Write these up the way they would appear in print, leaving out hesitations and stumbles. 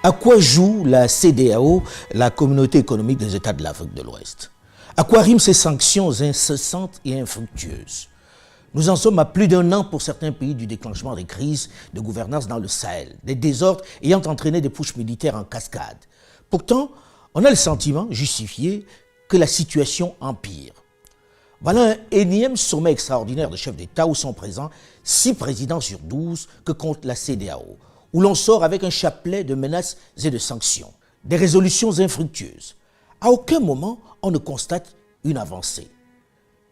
À quoi joue la CEDEAO, la Communauté économique des États de l'Afrique de l'Ouest? À quoi riment ces sanctions incessantes et infructueuses? Nous en sommes à plus d'un an pour certains pays du déclenchement des crises de gouvernance dans le Sahel, des désordres ayant entraîné des putschs militaires en cascade. Pourtant, on a le sentiment justifié que la situation empire. Voilà un énième sommet extraordinaire de chefs d'État où sont présents 6 présidents sur 12 que compte la CEDEAO, où l'on sort avec un chapelet de menaces et de sanctions, des résolutions infructueuses. À aucun moment, on ne constate une avancée.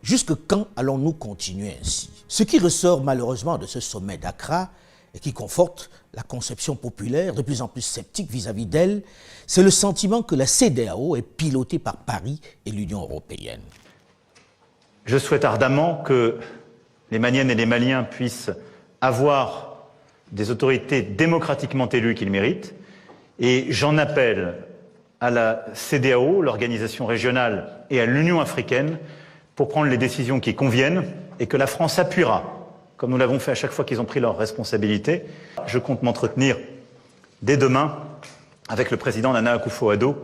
Jusque quand allons-nous continuer ainsi? Ce qui ressort malheureusement de ce sommet d'Accra et qui conforte la conception populaire de plus en plus sceptique vis-à-vis d'elle, c'est le sentiment que la CEDEAO est pilotée par Paris et l'Union européenne. Je souhaite ardemment que les Maliennes et les Maliens puissent avoir des autorités démocratiquement élues qu'ils méritent, et j'en appelle à la CEDEAO, l'organisation régionale, et à l'Union africaine pour prendre les décisions qui conviennent et que la France appuiera, comme nous l'avons fait à chaque fois qu'ils ont pris leurs responsabilités. Je compte m'entretenir dès demain avec le président Nana Akufo-Addo,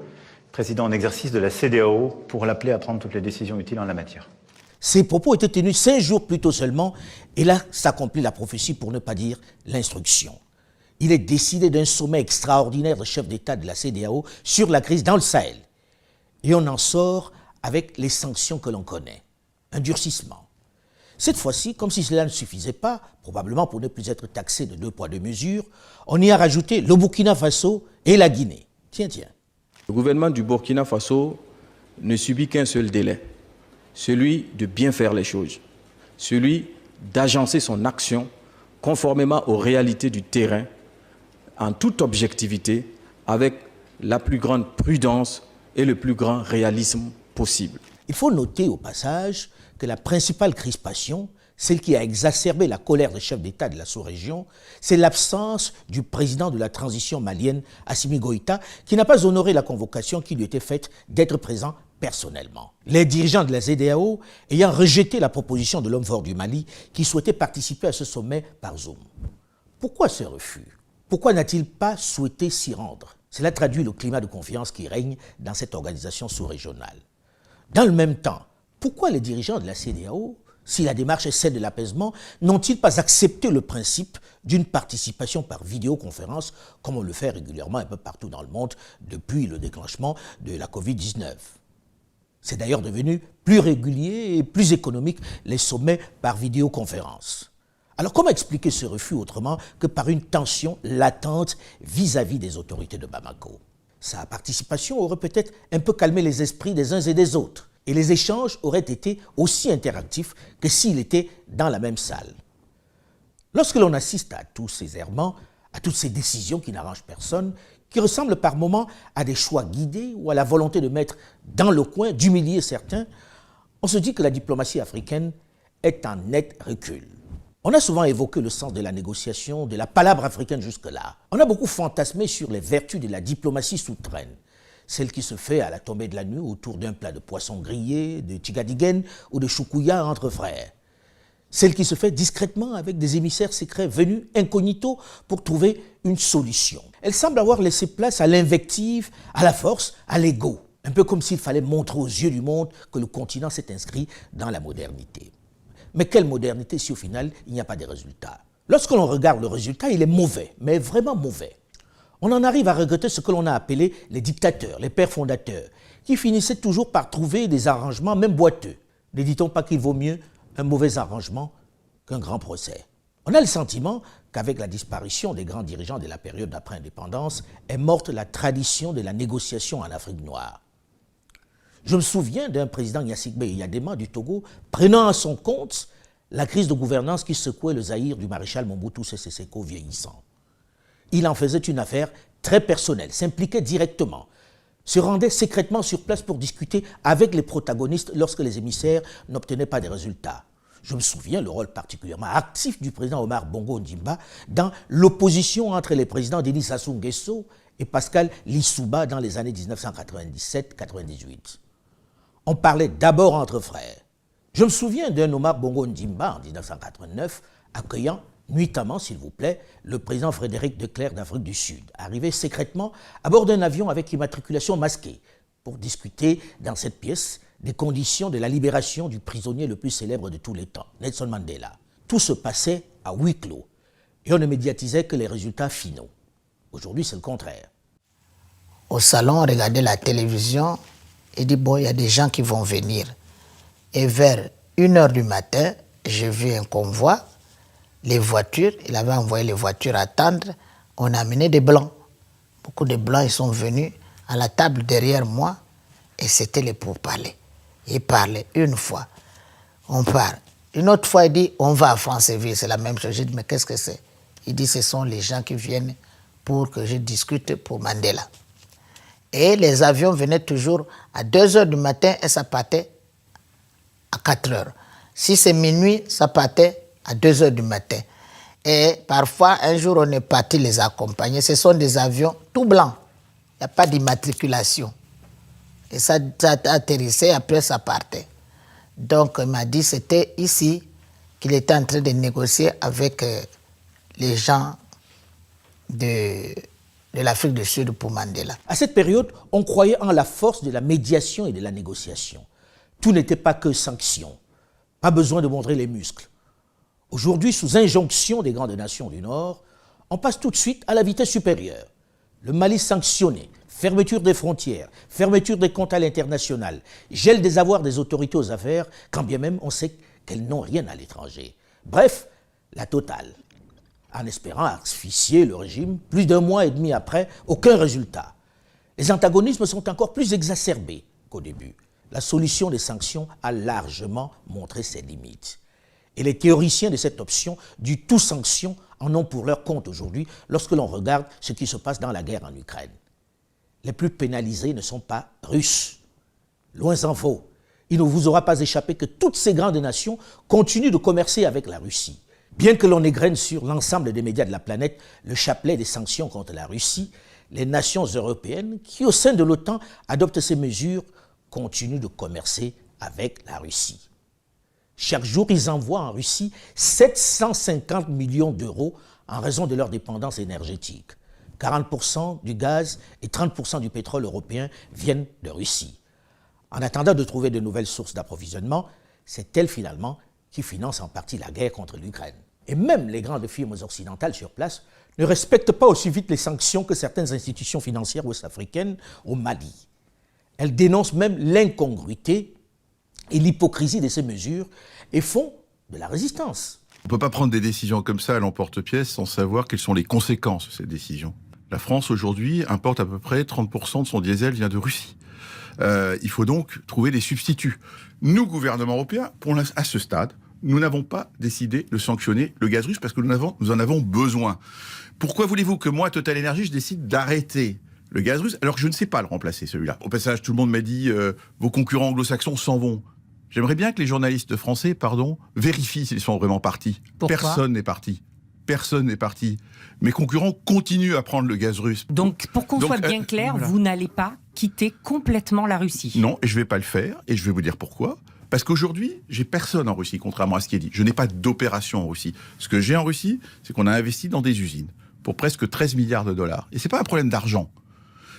président en exercice de la CEDEAO, pour l'appeler à prendre toutes les décisions utiles en la matière. Ces propos étaient tenus 5 jours plus tôt seulement, et là s'accomplit la prophétie, pour ne pas dire l'instruction. Il est décidé d'un sommet extraordinaire de chefs d'État de la CEDEAO sur la crise dans le Sahel. Et on en sort avec les sanctions que l'on connaît. Un durcissement. Cette fois-ci, comme si cela ne suffisait pas, probablement pour ne plus être taxé de 2 poids 2 mesures, on y a rajouté le Burkina Faso et la Guinée. Tiens. Le gouvernement du Burkina Faso ne subit qu'un seul délai, celui de bien faire les choses, celui d'agencer son action conformément aux réalités du terrain, en toute objectivité, avec la plus grande prudence et le plus grand réalisme possible. Il faut noter au passage que la principale crispation, celle qui a exacerbé la colère des chefs d'État de la sous-région, c'est l'absence du président de la transition malienne, Assimi Goïta, qui n'a pas honoré la convocation qui lui était faite d'être présent personnellement. Les dirigeants de la CEDEAO ayant rejeté la proposition de l'homme fort du Mali qui souhaitait participer à ce sommet par Zoom. Pourquoi ce refus? Pourquoi n'a-t-il pas souhaité s'y rendre? Cela traduit le climat de confiance qui règne dans cette organisation sous-régionale. Dans le même temps, pourquoi les dirigeants de la CEDEAO, si la démarche est celle de l'apaisement, n'ont-ils pas accepté le principe d'une participation par vidéoconférence, comme on le fait régulièrement un peu partout dans le monde depuis le déclenchement de la Covid-19? C'est d'ailleurs devenu plus régulier et plus économique les sommets par vidéoconférence. Alors comment expliquer ce refus autrement que par une tension latente vis-à-vis des autorités de Bamako? Sa participation aurait peut-être un peu calmé les esprits des uns et des autres, et les échanges auraient été aussi interactifs que s'il était dans la même salle. Lorsque l'on assiste à tous ces errements, à toutes ces décisions qui n'arrangent personne, qui ressemblent par moments à des choix guidés ou à la volonté de mettre dans le coin, d'humilier certains, on se dit que la diplomatie africaine est en net recul. On a souvent évoqué le sens de la négociation, de la palabre africaine jusque-là. On a beaucoup fantasmé sur les vertus de la diplomatie souterraine, celle qui se fait à la tombée de la nuit autour d'un plat de poisson grillé, de tigadigen ou de choukouya entre frères. Celle qui se fait discrètement avec des émissaires secrets venus incognito pour trouver une solution. Elle semble avoir laissé place à l'invective, à la force, à l'ego. Un peu comme s'il fallait montrer aux yeux du monde que le continent s'est inscrit dans la modernité. Mais quelle modernité si au final il n'y a pas de résultat? Lorsque l'on regarde le résultat, il est mauvais, mais vraiment mauvais. On en arrive à regretter ce que l'on a appelé les dictateurs, les pères fondateurs, qui finissaient toujours par trouver des arrangements, même boiteux. Ne dit-on pas qu'il vaut mieux un mauvais arrangement qu'un grand procès? On a le sentiment qu'avec la disparition des grands dirigeants de la période d'après-indépendance est morte la tradition de la négociation en Afrique noire. Je me souviens d'un président Gnassingbé Eyadema du Togo prenant à son compte la crise de gouvernance qui secouait le Zaïre du maréchal Mobutu Sese Seko vieillissant. Il en faisait une affaire très personnelle, s'impliquait directement, se rendait secrètement sur place pour discuter avec les protagonistes lorsque les émissaires n'obtenaient pas de résultats. Je me souviens le rôle particulièrement actif du président Omar Bongo Ondimba dans l'opposition entre les présidents Denis Sassou Nguesso et Pascal Lissouba dans les années 1997-98. On parlait d'abord entre frères. Je me souviens d'un Omar Bongo Ondimba en 1989 accueillant nuitamment, s'il vous plaît, le président Frédéric de Klerk d'Afrique du Sud, arrivé secrètement à bord d'un avion avec immatriculation masquée pour discuter dans cette pièce des conditions de la libération du prisonnier le plus célèbre de tous les temps, Nelson Mandela. Tout se passait à huis clos et on ne médiatisait que les résultats finaux. Aujourd'hui, c'est le contraire. Au salon, on regardait la télévision et dit, bon, il y a des gens qui vont venir. Et vers 1h du matin, j'ai vu un convoi, les voitures, il avait envoyé les voitures attendre, on a amené des Blancs. Beaucoup de Blancs, ils sont venus à la table derrière moi et c'était les pourparlers. Ils parlaient une fois, on part. Une autre fois, il dit, on va à Franceville, c'est la même chose. J'ai dit, mais qu'est-ce que c'est? Il dit, ce sont les gens qui viennent pour que je discute pour Mandela. Et les avions venaient toujours à 2h du matin et ça partait à 4h. Si c'est minuit, ça partait à 2h du matin. Et parfois, un jour, on est parti les accompagner. Ce sont des avions tout blancs. Il n'y a pas d'immatriculation. Et ça atterrissait, après ça partait. Donc, il m'a dit que c'était ici qu'il était en train de négocier avec les gens de l'Afrique du Sud pour Mandela. À cette période, on croyait en la force de la médiation et de la négociation. Tout n'était pas que sanctions. Pas besoin de montrer les muscles. Aujourd'hui, sous injonction des grandes nations du Nord, on passe tout de suite à la vitesse supérieure. Le Mali sanctionné, fermeture des frontières, fermeture des comptes à l'international, gel des avoirs des autorités aux affaires, quand bien même on sait qu'elles n'ont rien à l'étranger. Bref, la totale. En espérant asphyxier le régime, plus d'1 mois et demi après, aucun résultat. Les antagonismes sont encore plus exacerbés qu'au début. La solution des sanctions a largement montré ses limites. Et les théoriciens de cette option du tout sanction en ont pour leur compte aujourd'hui lorsque l'on regarde ce qui se passe dans la guerre en Ukraine. Les plus pénalisés ne sont pas russes. Loin s'en faut. Il ne vous aura pas échappé que toutes ces grandes nations continuent de commercer avec la Russie. Bien que l'on égrène sur l'ensemble des médias de la planète le chapelet des sanctions contre la Russie, les nations européennes, qui au sein de l'OTAN adoptent ces mesures, continuent de commercer avec la Russie. Chaque jour, ils envoient en Russie 750 millions d'euros en raison de leur dépendance énergétique. 40% du gaz et 30% du pétrole européen viennent de Russie. En attendant de trouver de nouvelles sources d'approvisionnement, c'est elle finalement qui finance en partie la guerre contre l'Ukraine. Et même les grandes firmes occidentales sur place ne respectent pas aussi vite les sanctions que certaines institutions financières ouest-africaines au Mali. Elles dénoncent même l'incongruité et l'hypocrisie de ces mesures et font de la résistance. On ne peut pas prendre des décisions comme ça à l'emporte-pièce sans savoir quelles sont les conséquences de ces décisions. La France, aujourd'hui, importe à peu près 30% de son diesel vient de Russie. Il faut donc trouver des substituts. Nous, gouvernement européen, à ce stade, nous n'avons pas décidé de sanctionner le gaz russe parce que nous en avons besoin. Pourquoi voulez-vous que moi, Total Energy, je décide d'arrêter le gaz russe alors que je ne sais pas le remplacer, celui-là? Au passage, tout le monde m'a dit vos concurrents anglo-saxons s'en vont. J'aimerais bien que les journalistes français, vérifient s'ils sont vraiment partis. Pourquoi ? Personne n'est parti. Personne n'est parti. Mes concurrents continuent à prendre le gaz russe. Donc, pour qu'on soit bien clair, voilà. Vous n'allez pas quitter complètement la Russie. Non, et je ne vais pas le faire, et je vais vous dire pourquoi. Parce qu'aujourd'hui, j'ai personne en Russie, contrairement à ce qui est dit. Je n'ai pas d'opération en Russie. Ce que j'ai en Russie, c'est qu'on a investi dans des usines pour presque 13 milliards de dollars. Et ce n'est pas un problème d'argent.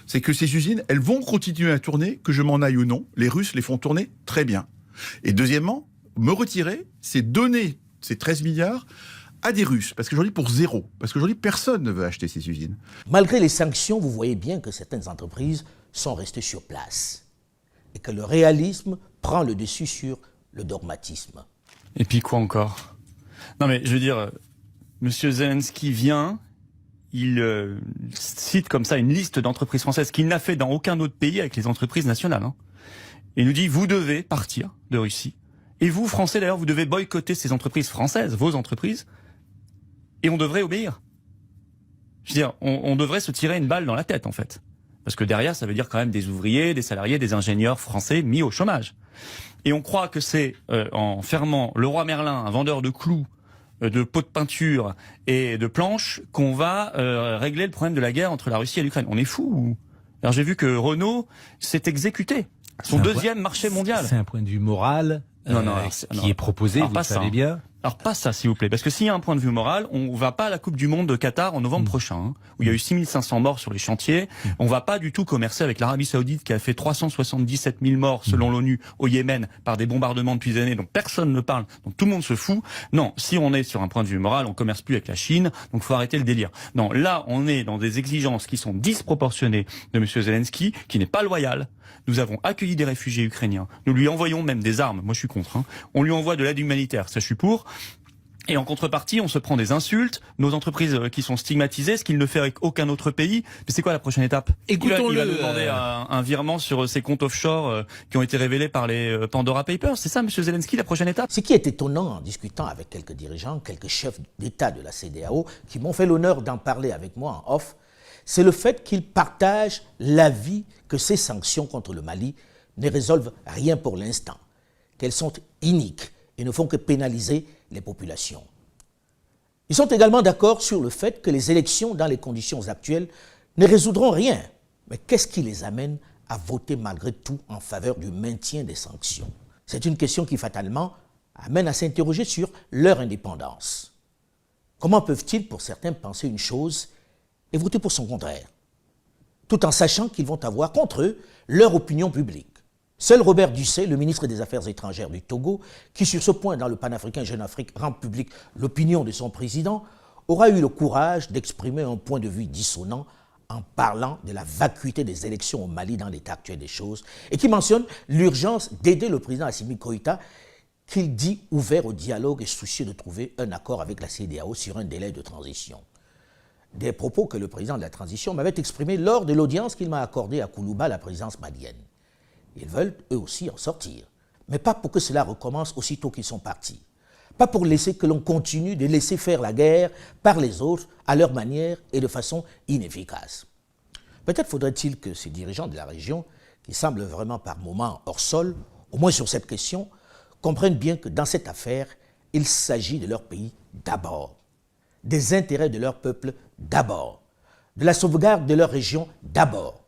C'est que ces usines, elles vont continuer à tourner, que je m'en aille ou non. Les Russes les font tourner très bien. Et deuxièmement, me retirer, c'est donner ces 13 milliards à des Russes. Parce qu'aujourd'hui, pour zéro. Parce qu'aujourd'hui, personne ne veut acheter ces usines. Malgré les sanctions, vous voyez bien que certaines entreprises sont restées sur place. Et que le réalisme prend le dessus sur le dogmatisme. Et puis quoi encore? Non mais je veux dire, Monsieur Zelensky vient, il cite comme ça une liste d'entreprises françaises qu'il n'a fait dans aucun autre pays avec les entreprises nationales. Hein. Et il nous dit, vous devez partir de Russie. Et vous, Français d'ailleurs, vous devez boycotter ces entreprises françaises, vos entreprises, et on devrait obéir. Je veux dire, on devrait se tirer une balle dans la tête en fait. Parce que derrière, ça veut dire quand même des ouvriers, des salariés, des ingénieurs français mis au chômage. Et on croit que c'est en fermant Leroy Merlin, un vendeur de clous, de pots de peinture et de planches, qu'on va régler le problème de la guerre entre la Russie et l'Ukraine. On est fous ou... Alors j'ai vu que Renault s'est exécuté. Son deuxième marché mondial. C'est un point de vue moral qui est proposé, vous le savez bien. Alors pas ça, s'il vous plaît, parce que s'il y a un point de vue moral, on va pas à la Coupe du Monde de Qatar en novembre prochain, hein, où il y a eu 6500 morts sur les chantiers. On va pas du tout commercer avec l'Arabie Saoudite qui a fait 377 000 morts selon l'ONU au Yémen par des bombardements depuis des années, donc personne ne parle, donc tout le monde se fout. Non, si on est sur un point de vue moral, on commerce plus avec la Chine, donc faut arrêter le délire. Non, là, on est dans des exigences qui sont disproportionnées de M. Zelensky, qui n'est pas loyal. Nous avons accueilli des réfugiés ukrainiens. Nous lui envoyons même des armes. Moi, je suis contre. Hein. On lui envoie de l'aide humanitaire. Ça, je suis pour. Et en contrepartie, on se prend des insultes, nos entreprises qui sont stigmatisées, ce qu'il ne fait avec aucun autre pays. Mais c'est quoi la prochaine étape? Écoutons-le. Il va demander un virement sur ses comptes offshore qui ont été révélés par les Pandora Papers. C'est ça, M. Zelensky, la prochaine étape? Ce qui est étonnant en discutant avec quelques dirigeants, quelques chefs d'État de la CEDEAO, qui m'ont fait l'honneur d'en parler avec moi en off, c'est le fait qu'ils partagent l'avis que ces sanctions contre le Mali ne résolvent rien pour l'instant, qu'elles sont iniques et ne font que pénaliser les populations. Ils sont également d'accord sur le fait que les élections dans les conditions actuelles ne résoudront rien. Mais qu'est-ce qui les amène à voter malgré tout en faveur du maintien des sanctions? C'est une question qui fatalement amène à s'interroger sur leur indépendance. Comment peuvent-ils, pour certains, penser une chose et voter pour son contraire, tout en sachant qu'ils vont avoir contre eux leur opinion publique? Seul Robert Dussey, le ministre des Affaires étrangères du Togo, qui sur ce point dans le panafricain Jeune Afrique rend public l'opinion de son président, aura eu le courage d'exprimer un point de vue dissonant en parlant de la vacuité des élections au Mali dans l'état actuel des choses et qui mentionne l'urgence d'aider le président Assimi Goïta, qu'il dit ouvert au dialogue et soucieux de trouver un accord avec la CEDEAO sur un délai de transition. Des propos que le président de la transition m'avait exprimés lors de l'audience qu'il m'a accordée à Koulouba, la présidence malienne. Ils veulent eux aussi en sortir, mais pas pour que cela recommence aussitôt qu'ils sont partis. Pas pour laisser que l'on continue de laisser faire la guerre par les autres à leur manière et de façon inefficace. Peut-être faudrait-il que ces dirigeants de la région, qui semblent vraiment par moments hors sol, au moins sur cette question, comprennent bien que dans cette affaire, il s'agit de leur pays d'abord, des intérêts de leur peuple d'abord, de la sauvegarde de leur région d'abord.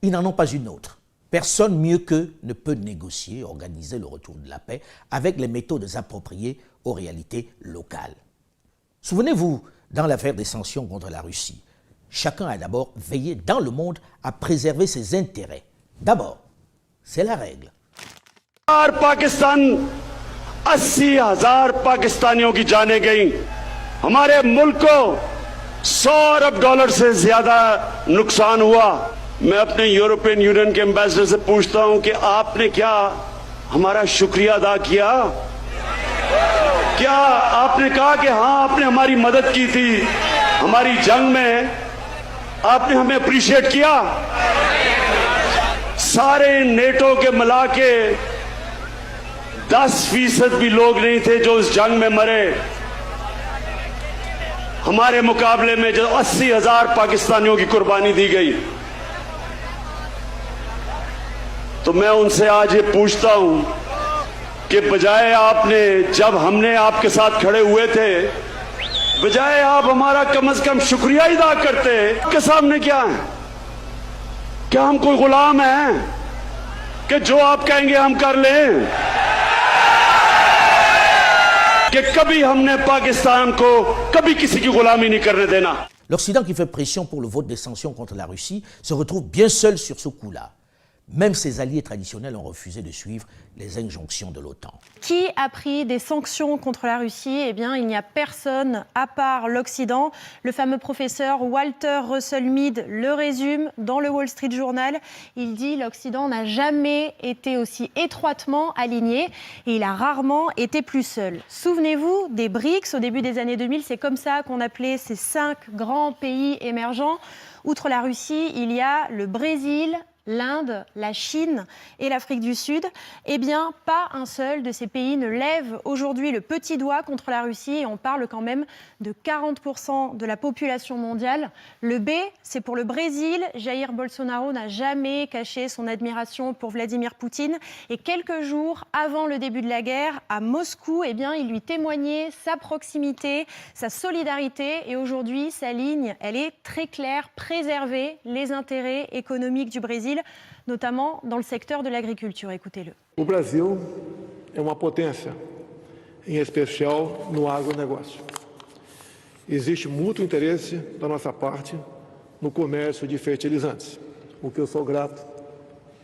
Ils n'en ont pas une autre. Personne mieux qu'eux ne peut négocier, organiser le retour de la paix avec les méthodes appropriées aux réalités locales. Souvenez-vous, dans l'affaire des sanctions contre la Russie, chacun a d'abord veillé dans le monde à préserver ses intérêts. D'abord, c'est la règle. Pakistan 80,000 पाकिस्तानियों की जानें गईं। हमारे मुल्क को 100 अरब डॉलर से ज्यादा नुकसान हुआ। मैं अपने यूरोपियन यूनियन के एम्बेसडर से पूछता हूं कि आपने क्या हमारा शुक्रिया अदा किया? क्या आपने कहा कि हाँ आपने हमारी मदद की थी हमारी जंग में, आपने हमें अप्रिशिएट किया? सारे नेटो के मिला के 10% भी लोग नहीं थे जो उस जंग में मरे। हमारे मुकाबले में जो 80,000 पाकिस्तानियों की कुर्बानी दी गई। तो मैं उनसे आज ये पूछता हूं कि बजाय आपने, जब हमने आपके साथ खड़े हुए थे, बजाय आप हमारा कम से कम शुक्रिया अदा करते, आपके सामने क्या है? क्या हम कोई गुलाम हैं कि जो आप कहेंगे हम कर लें? कि कभी हमने पाकिस्तान को कभी किसी की गुलामी नहीं करने देना। L'Occident qui fait pression pour le vote des sanctions contre la Russie se retrouve bien seul sur ce coup-là. Même ses alliés traditionnels ont refusé de suivre les injonctions de l'OTAN. Qui a pris des sanctions contre la Russie? Eh bien, il n'y a personne à part l'Occident. Le fameux professeur Walter Russell Mead le résume dans le Wall Street Journal. Il dit « L'Occident n'a jamais été aussi étroitement aligné et il a rarement été plus seul ». Souvenez-vous des BRICS au début des années 2000, c'est comme ça qu'on appelait ces 5 grands pays émergents. Outre la Russie, il y a le Brésil, l'Inde, la Chine et l'Afrique du Sud, eh bien, pas un seul de ces pays ne lève aujourd'hui le petit doigt contre la Russie et on parle quand même de 40% de la population mondiale. Le B, c'est pour le Brésil. Jair Bolsonaro n'a jamais caché son admiration pour Vladimir Poutine et quelques jours avant le début de la guerre, à Moscou, eh bien, il lui témoignait sa proximité, sa solidarité et aujourd'hui, sa ligne, elle est très claire, préserver les intérêts économiques du Brésil, notamment dans le secteur de l'agriculture. Écoutez-le. O Brasil é uma potência em especial no agronegócio. Existe mútuo interesse da nossa parte no comércio de fertilizantes, o que eu sou grato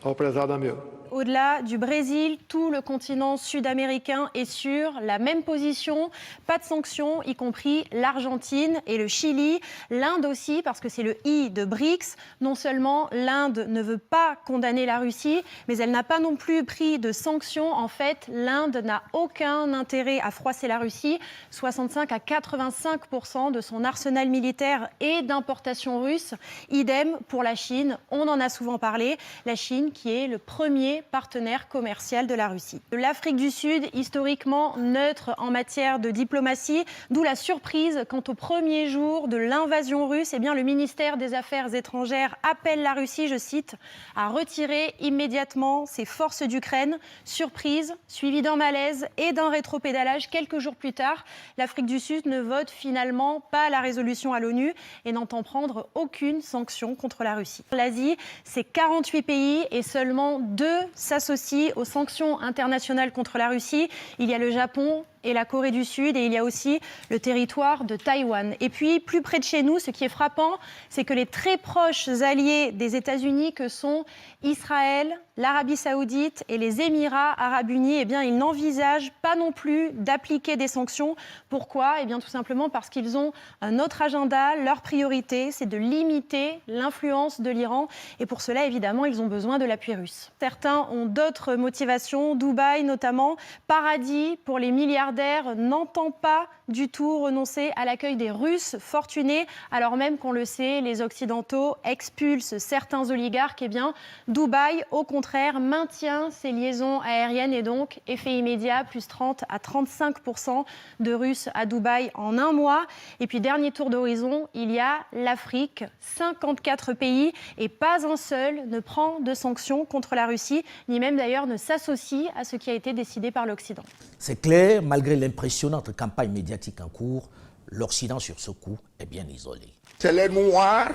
ao prezado amigo. Au-delà du Brésil, tout le continent sud-américain est sur la même position. Pas de sanctions, y compris l'Argentine et le Chili. L'Inde aussi, parce que c'est le I de BRICS. Non seulement l'Inde ne veut pas condamner la Russie, mais elle n'a pas non plus pris de sanctions. En fait, l'Inde n'a aucun intérêt à froisser la Russie. 65 à 85% de son arsenal militaire est d'importation russe. Idem pour la Chine. On en a souvent parlé. La Chine qui est le premier partenaire commercial de la Russie. L'Afrique du Sud, historiquement neutre en matière de diplomatie, d'où la surprise quant au premier jour de l'invasion russe. Eh bien, le ministère des Affaires étrangères appelle la Russie, je cite, à retirer immédiatement ses forces d'Ukraine. Surprise, suivie d'un malaise et d'un rétropédalage quelques jours plus tard. L'Afrique du Sud ne vote finalement pas la résolution à l'ONU et n'entend prendre aucune sanction contre la Russie. L'Asie, c'est 48 pays et seulement 2 s'associent aux sanctions internationales contre la Russie. Il y a le Japon et la Corée du Sud et il y a aussi le territoire de Taïwan. Et puis, plus près de chez nous, ce qui est frappant, c'est que les très proches alliés des États-Unis que sont Israël, l'Arabie Saoudite et les Émirats Arabes Unis, eh bien, ils n'envisagent pas non plus d'appliquer des sanctions. Pourquoi ? Eh bien, tout simplement parce qu'ils ont un autre agenda. Leur priorité, c'est de limiter l'influence de l'Iran. Et pour cela, évidemment, ils ont besoin de l'appui russe. Certains ont d'autres motivations. Dubaï, notamment, paradis pour les milliardaires, n'entend pas du tout renoncer à l'accueil des Russes fortunés, alors même qu'on le sait, les Occidentaux expulsent certains oligarques. Eh bien, Dubaï, au contraire, maintient ses liaisons aériennes et donc, effet immédiat, plus 30 à 35% de Russes à Dubaï en un mois. Et puis, dernier tour d'horizon, il y a l'Afrique, 54 pays et pas un seul ne prend de sanctions contre la Russie, ni même d'ailleurs ne s'associe à ce qui a été décidé par l'Occident. C'est clair, malgré l'impressionnante campagne médiatique en cours, l'Occident sur ce coup est bien isolé. C'est les Noirs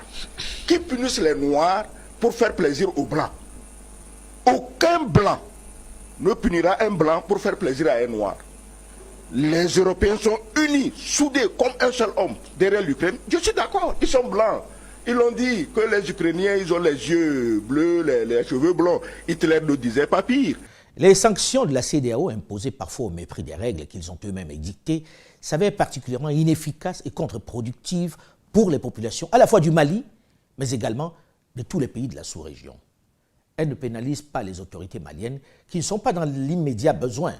qui punissent les Noirs pour faire plaisir aux Blancs. Aucun Blanc ne punira un Blanc pour faire plaisir à un Noir. Les Européens sont unis, soudés comme un seul homme derrière l'Ukraine. Je suis d'accord, ils sont blancs. Ils ont dit que les Ukrainiens, ils ont les yeux bleus, les cheveux blancs. Hitler ne disait pas pire. Les sanctions de la CEDEAO, imposées parfois au mépris des règles qu'ils ont eux-mêmes édictées, s'avèrent particulièrement inefficaces et contre-productives pour les populations, à la fois du Mali, mais également de tous les pays de la sous-région. Elles ne pénalisent pas les autorités maliennes qui ne sont pas dans l'immédiat besoin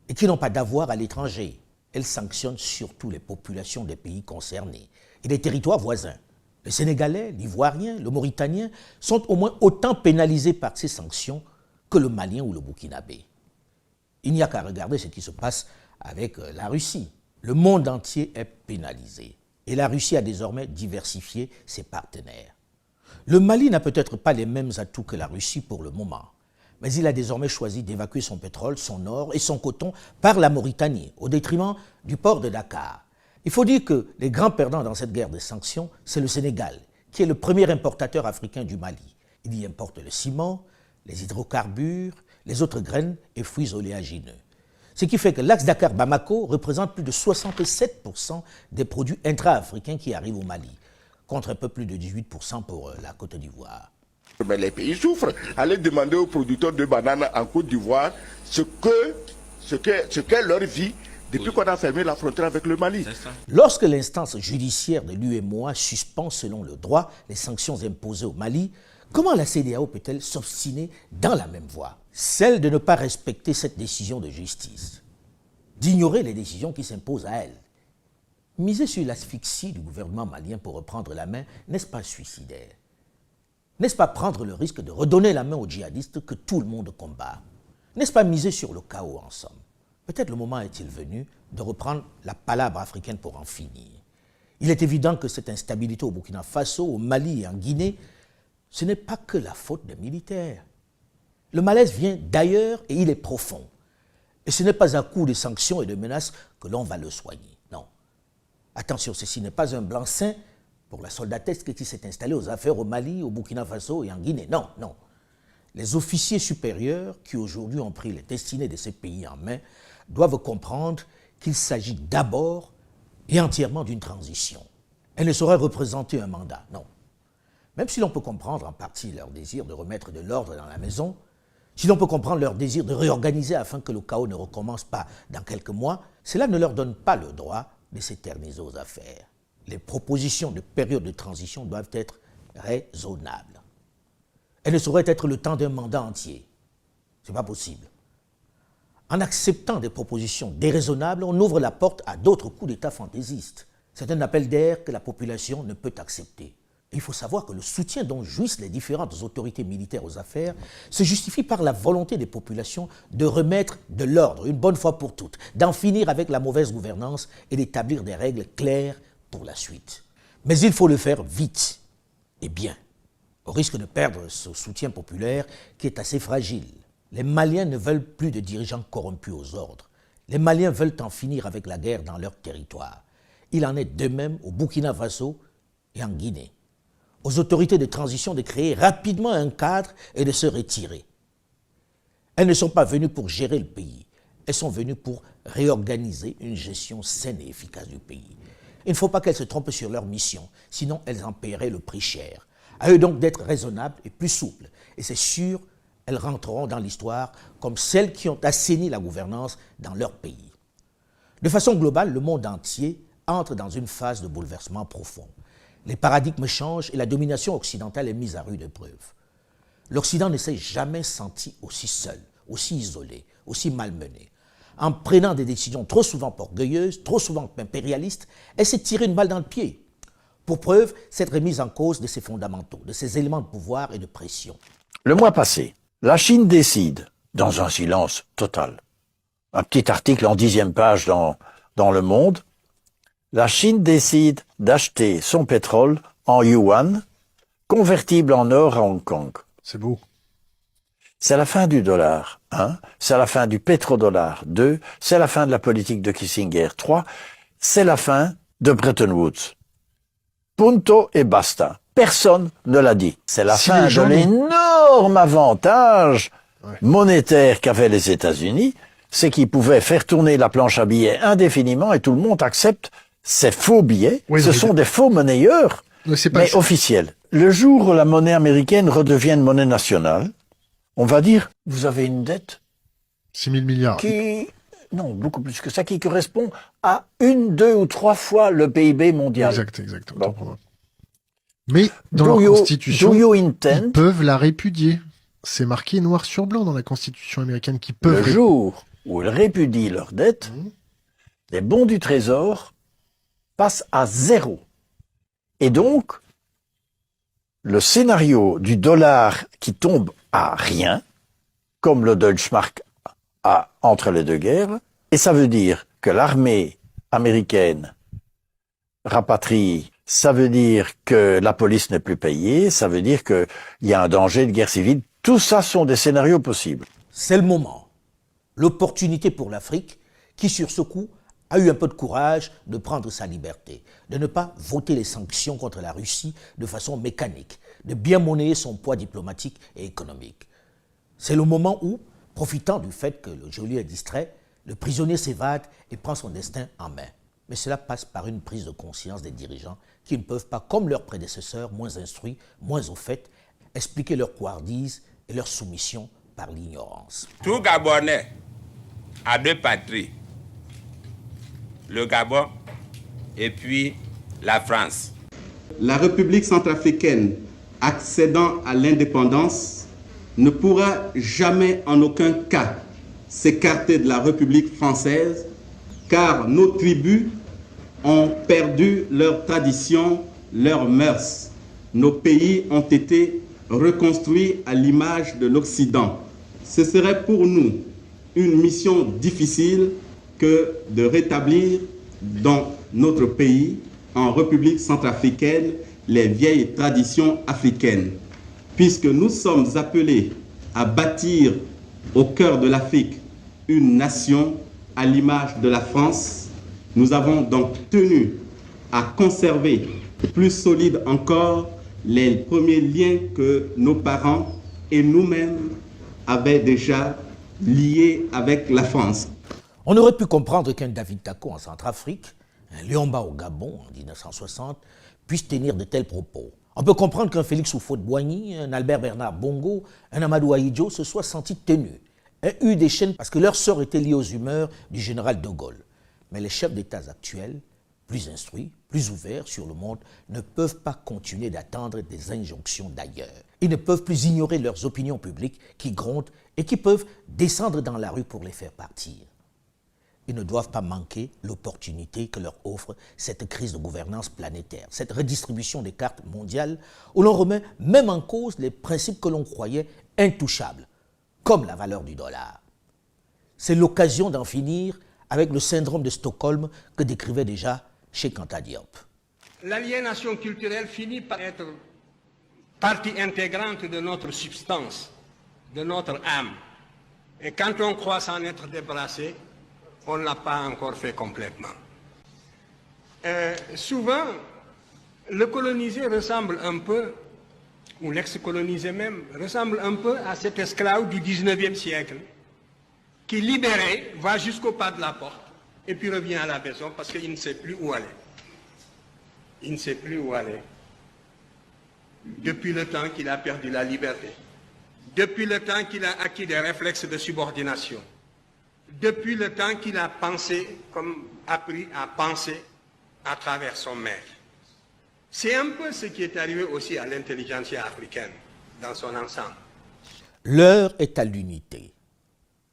et qui n'ont pas d'avoir à l'étranger. Elles sanctionnent surtout les populations des pays concernés et des territoires voisins. Les Sénégalais, l'Ivoirien, le Mauritanien sont au moins autant pénalisés par ces sanctions que le Malien ou le Burkinabé. Il n'y a qu'à regarder ce qui se passe avec la Russie. Le monde entier est pénalisé et la Russie a désormais diversifié ses partenaires. Le Mali n'a peut-être pas les mêmes atouts que la Russie pour le moment, mais il a désormais choisi d'évacuer son pétrole, son or et son coton par la Mauritanie, au détriment du port de Dakar. Il faut dire que les grands perdants dans cette guerre des sanctions, c'est le Sénégal, qui est le premier importateur africain du Mali. Il y importe le ciment, les hydrocarbures, les autres graines et fruits oléagineux. Ce qui fait que l'axe Dakar-Bamako représente plus de 67% des produits intra-africains qui arrivent au Mali, contre un peu plus de 18% pour la Côte d'Ivoire. Mais les pays souffrent. Allez demander aux producteurs de bananes en Côte d'Ivoire ce qu'est leur vie depuis qu'on a fermé la frontière avec le Mali. Lorsque l'instance judiciaire de l'UEMOA suspend selon le droit les sanctions imposées au Mali, comment la CEDEAO peut-elle s'obstiner dans la même voie? Celle de ne pas respecter cette décision de justice, d'ignorer les décisions qui s'imposent à elle. Miser sur l'asphyxie du gouvernement malien pour reprendre la main, n'est-ce pas suicidaire? N'est-ce pas prendre le risque de redonner la main aux djihadistes que tout le monde combat? N'est-ce pas miser sur le chaos en somme? Peut-être le moment est-il venu de reprendre la palabre africaine pour en finir. Il est évident que cette instabilité au Burkina Faso, au Mali et en Guinée, ce n'est pas que la faute des militaires. Le malaise vient d'ailleurs et il est profond. Et ce n'est pas à coup de sanctions et de menaces que l'on va le soigner. Non. Attention, ceci n'est pas un blanc-seing pour la soldatesque qui s'est installée aux affaires au Mali, au Burkina Faso et en Guinée. Non, non. Les officiers supérieurs qui aujourd'hui ont pris les destinées de ces pays en main doivent comprendre qu'il s'agit d'abord et entièrement d'une transition. Elle ne saurait représenter un mandat, non. Même si l'on peut comprendre en partie leur désir de remettre de l'ordre dans la maison, si l'on peut comprendre leur désir de réorganiser afin que le chaos ne recommence pas dans quelques mois, cela ne leur donne pas le droit de s'éterniser aux affaires. Les propositions de période de transition doivent être raisonnables. Elles ne sauraient être le temps d'un mandat entier. Ce n'est pas possible. En acceptant des propositions déraisonnables, on ouvre la porte à d'autres coups d'État fantaisistes. C'est un appel d'air que la population ne peut accepter. Et il faut savoir que le soutien dont jouissent les différentes autorités militaires aux affaires se justifie par la volonté des populations de remettre de l'ordre, une bonne fois pour toutes, d'en finir avec la mauvaise gouvernance et d'établir des règles claires pour la suite. Mais il faut le faire vite et bien, au risque de perdre ce soutien populaire qui est assez fragile. Les Maliens ne veulent plus de dirigeants corrompus aux ordres. Les Maliens veulent en finir avec la guerre dans leur territoire. Il en est de même au Burkina Faso et en Guinée. Aux autorités de transition de créer rapidement un cadre et de se retirer. Elles ne sont pas venues pour gérer le pays. Elles sont venues pour réorganiser une gestion saine et efficace du pays. Il ne faut pas qu'elles se trompent sur leur mission, sinon elles en paieraient le prix cher. À eux donc d'être raisonnables et plus souples. Et c'est sûr, elles rentreront dans l'histoire comme celles qui ont assaini la gouvernance dans leur pays. De façon globale, le monde entier entre dans une phase de bouleversement profond. Les paradigmes changent et la domination occidentale est mise à rude épreuve. L'Occident ne s'est jamais senti aussi seul, aussi isolé, aussi malmené. En prenant des décisions trop souvent orgueilleuses, trop souvent impérialistes, elle s'est tirée une balle dans le pied. Pour preuve, cette remise en cause de ses fondamentaux, de ses éléments de pouvoir et de pression. Le mois passé, la Chine décide, dans un silence total, un petit article en 10e page dans Le Monde, la Chine décide d'acheter son pétrole en yuan, convertible en or à Hong Kong. C'est beau. C'est la fin du dollar, 1. C'est la fin du pétrodollar, 2. C'est la fin de la politique de Kissinger, 3. C'est la fin de Bretton Woods. Punto et basta. Personne ne l'a dit. C'est la fin de l'énorme avantage monétaire qu'avaient les États-Unis, c'est qu'ils pouvaient faire tourner la planche à billets indéfiniment et tout le monde accepte ces faux billets. Oui, ce sont des faux monnayeurs, mais officiels. Le jour où la monnaie américaine redevient une monnaie nationale, on va dire, vous avez une dette 6 000 milliards. Non, beaucoup plus que ça, qui correspond à 1, 2 ou 3 fois le PIB mondial. Exact. Bon. Mais dans leur constitution, ils peuvent la répudier. C'est marqué noir sur blanc dans la constitution américaine qu'ils peuvent... Le jour où ils répudient leur dette, les bons du Trésor passent à 0. Et donc, le scénario du dollar qui tombe à rien, comme le Deutschmark entre les deux guerres, et ça veut dire que l'armée américaine rapatrie, ça veut dire que la police n'est plus payée, ça veut dire qu'il y a un danger de guerre civile. Tout ça sont des scénarios possibles. C'est le moment, l'opportunité pour l'Afrique qui, sur ce coup, a eu un peu de courage de prendre sa liberté, de ne pas voter les sanctions contre la Russie de façon mécanique, de bien monnayer son poids diplomatique et économique. C'est le moment où, profitant du fait que le geôlier est distrait, le prisonnier s'évade et prend son destin en main. Mais cela passe par une prise de conscience des dirigeants qui ne peuvent pas, comme leurs prédécesseurs, moins instruits, moins au fait, expliquer leur couardise et leur soumission par l'ignorance. Tout Gabonais a deux patries, le Gabon et puis la France. La République centrafricaine, accédant à l'indépendance, ne pourra jamais en aucun cas s'écarter de la République française, car nos tribus ont perdu leurs traditions, leurs mœurs. Nos pays ont été reconstruits à l'image de l'Occident. Ce serait pour nous une mission difficile que de rétablir dans notre pays, en République centrafricaine, les vieilles traditions africaines. Puisque nous sommes appelés à bâtir au cœur de l'Afrique une nation à l'image de la France, nous avons donc tenu à conserver plus solide encore les premiers liens que nos parents et nous-mêmes avaient déjà liés avec la France. On aurait pu comprendre qu'un David Tako en Centrafrique, un Léomba au Gabon en 1960, puisse tenir de tels propos. On peut comprendre qu'un Félix Houphouët-Boigny, un Albert Bernard Bongo, un Amadou Ahidjo se soient sentis tenus et eu des chaînes parce que leur sort était lié aux humeurs du général de Gaulle. Mais les chefs d'État actuels, plus instruits, plus ouverts sur le monde, ne peuvent pas continuer d'attendre des injonctions d'ailleurs. Ils ne peuvent plus ignorer leurs opinions publiques qui grondent et qui peuvent descendre dans la rue pour les faire partir. Ils ne doivent pas manquer l'opportunité que leur offre cette crise de gouvernance planétaire, cette redistribution des cartes mondiales où l'on remet même en cause les principes que l'on croyait intouchables, comme la valeur du dollar. C'est l'occasion d'en finir avec le syndrome de Stockholm que décrivait déjà Cheikh Anta Diop. L'aliénation culturelle finit par être partie intégrante de notre substance, de notre âme. Et quand on croit s'en être débarrassé, on ne l'a pas encore fait complètement. Souvent, le colonisé ressemble un peu, ou l'ex-colonisé même, ressemble un peu à cet esclave du 19e siècle qui, libéré, va jusqu'au pas de la porte et puis revient à la maison parce qu'il ne sait plus où aller. Il ne sait plus où aller. Depuis le temps qu'il a perdu la liberté, depuis le temps qu'il a acquis des réflexes de subordination, depuis le temps qu'il a pensé, comme appris à penser à travers son maître. C'est un peu ce qui est arrivé aussi à l'intelligentsia africaine dans son ensemble. L'heure est à l'unité,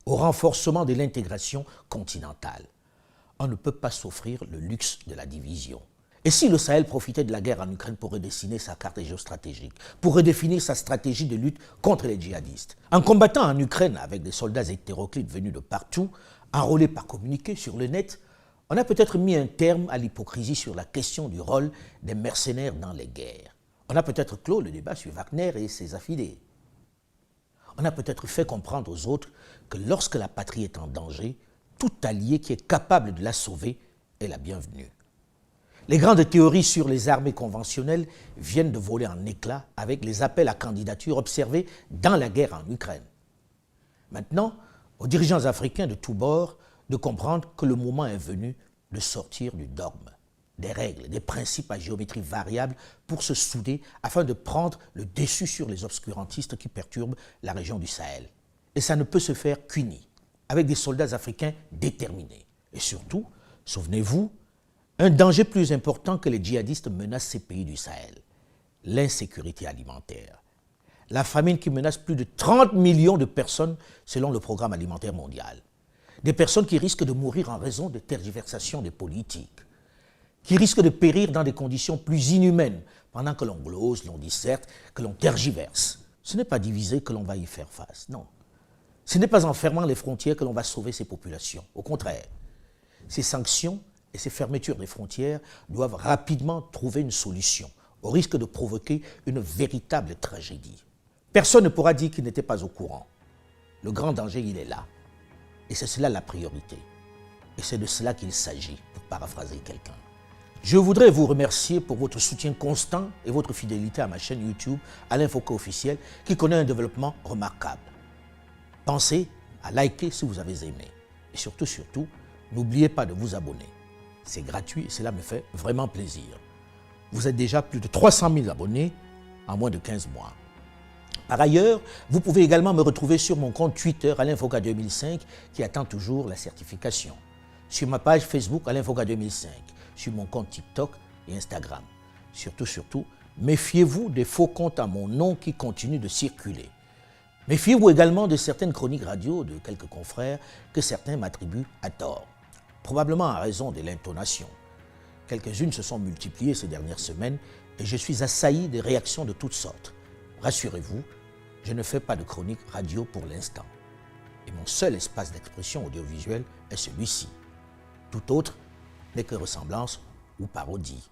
au renforcement de l'intégration continentale. On ne peut pas s'offrir le luxe de la division. Et si le Sahel profitait de la guerre en Ukraine pour redessiner sa carte géostratégique, pour redéfinir sa stratégie de lutte contre les djihadistes, en combattant en Ukraine avec des soldats hétéroclites venus de partout, enrôlés par communiqué sur le net, on a peut-être mis un terme à l'hypocrisie sur la question du rôle des mercenaires dans les guerres. On a peut-être clos le débat sur Wagner et ses affidés. On a peut-être fait comprendre aux autres que lorsque la patrie est en danger, tout allié qui est capable de la sauver est la bienvenue. Les grandes théories sur les armées conventionnelles viennent de voler en éclats avec les appels à candidature observés dans la guerre en Ukraine. Maintenant, aux dirigeants africains de tous bords de comprendre que le moment est venu de sortir du dogme, des règles, des principes à géométrie variable pour se souder afin de prendre le dessus sur les obscurantistes qui perturbent la région du Sahel. Et ça ne peut se faire qu'unis, avec des soldats africains déterminés. Et surtout, souvenez-vous, un danger plus important que les djihadistes menace ces pays du Sahel, l'insécurité alimentaire. La famine qui menace plus de 30 millions de personnes selon le programme alimentaire mondial. Des personnes qui risquent de mourir en raison de tergiversations des politiques, qui risquent de périr dans des conditions plus inhumaines pendant que l'on glose, l'on disserte, que l'on tergiverse. Ce n'est pas divisé que l'on va y faire face, non. Ce n'est pas en fermant les frontières que l'on va sauver ces populations. Au contraire, ces sanctions et ces fermetures des frontières doivent rapidement trouver une solution, au risque de provoquer une véritable tragédie. Personne ne pourra dire qu'il n'était pas au courant. Le grand danger, il est là. Et c'est cela la priorité. Et c'est de cela qu'il s'agit, pour paraphraser quelqu'un. Je voudrais vous remercier pour votre soutien constant et votre fidélité à ma chaîne YouTube, Alain Foucault Officiel, qui connaît un développement remarquable. Pensez à liker si vous avez aimé. Et surtout, n'oubliez pas de vous abonner. C'est gratuit et cela me fait vraiment plaisir. Vous êtes déjà plus de 300 000 abonnés en moins de 15 mois. Par ailleurs, vous pouvez également me retrouver sur mon compte Twitter, Alain Foka 2005, qui attend toujours la certification. Sur ma page Facebook, Alain Foka 2005. Sur mon compte TikTok et Instagram. Surtout, méfiez-vous des faux comptes à mon nom qui continuent de circuler. Méfiez-vous également de certaines chroniques radio de quelques confrères que certains m'attribuent à tort. Probablement en raison de l'intonation. Quelques-unes se sont multipliées ces dernières semaines et je suis assailli de réactions de toutes sortes. Rassurez-vous, je ne fais pas de chronique radio pour l'instant. Et mon seul espace d'expression audiovisuelle est celui-ci. Tout autre n'est que ressemblance ou parodie.